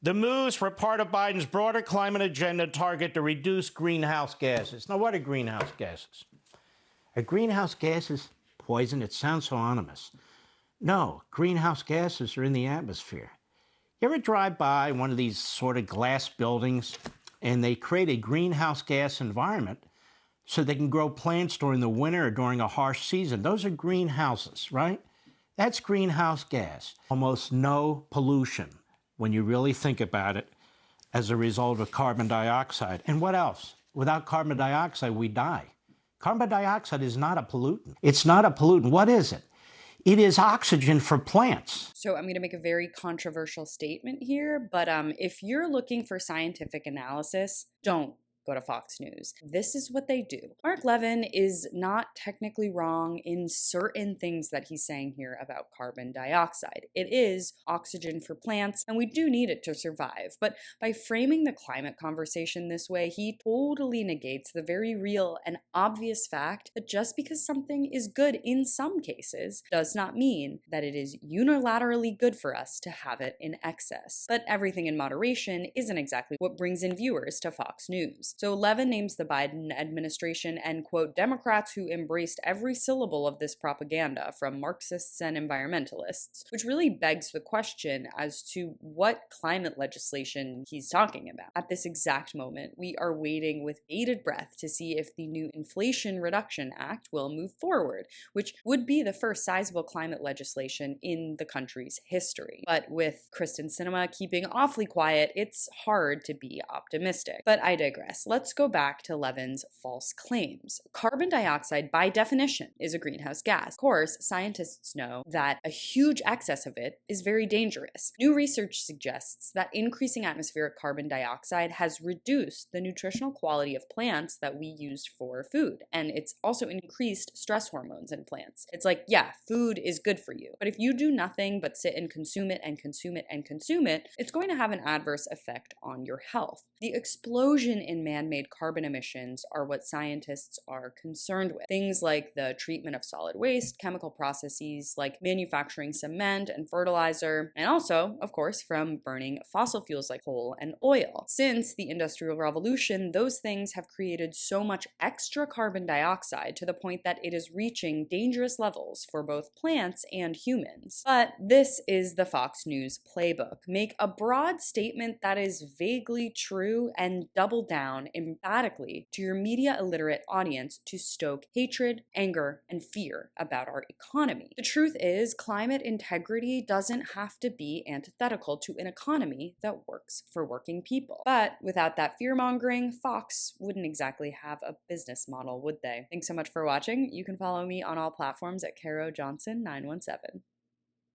The moves were part of Biden's broader climate agenda target to reduce greenhouse gases. Now, what are greenhouse gases? Are greenhouse gases poison? It sounds so ominous. No, greenhouse gases are in the atmosphere. You ever drive by one of these sort of glass buildings and they create a greenhouse gas environment so they can grow plants during the winter or during a harsh season? Those are greenhouses, right? That's greenhouse gas. Almost no pollution when you really think about it as a result of carbon dioxide. And what else? Without carbon dioxide, we die. Carbon dioxide is not a pollutant. It's not a pollutant. What is it? It is oxygen for plants. So I'm going to make a very controversial statement here, but if you're looking for scientific analysis, don't go to Fox News. This is what they do. Mark Levin is not technically wrong in certain things that he's saying here about carbon dioxide. It is oxygen for plants, and we do need it to survive. But by framing the climate conversation this way, he totally negates the very real and obvious fact that just because something is good in some cases does not mean that it is unilaterally good for us to have it in excess. But everything in moderation isn't exactly what brings in viewers to Fox News. So Levin names the Biden administration and, quote, Democrats who embraced every syllable of this propaganda from Marxists and environmentalists, which really begs the question as to what climate legislation he's talking about. At this exact moment, we are waiting with bated breath to see if the new Inflation Reduction Act will move forward, which would be the first sizable climate legislation in the country's history. But with Kristen Sinema keeping awfully quiet, it's hard to be optimistic. But I digress. Let's go back to Levin's false claims. Carbon dioxide, by definition, is a greenhouse gas. Of course, scientists know that a huge excess of it is very dangerous. New research suggests that increasing atmospheric carbon dioxide has reduced the nutritional quality of plants that we use for food, and it's also increased stress hormones in plants. It's like, yeah, food is good for you, but if you do nothing but sit and consume it and consume it and consume it, it's going to have an adverse effect on your health. The explosion in man-made carbon emissions are what scientists are concerned with. Things like the treatment of solid waste, chemical processes like manufacturing cement and fertilizer, and also, of course, from burning fossil fuels like coal and oil. Since the Industrial Revolution, those things have created so much extra carbon dioxide to the point that it is reaching dangerous levels for both plants and humans. But this is the Fox News playbook. Make a broad statement that is vaguely true and double down emphatically to your media illiterate audience to stoke hatred, anger, and fear about our economy. The truth is, climate integrity doesn't have to be antithetical to an economy that works for working people. But without that fear-mongering, Fox wouldn't exactly have a business model, would they? Thanks so much for watching. You can follow me on all platforms at Caro Johnson 917.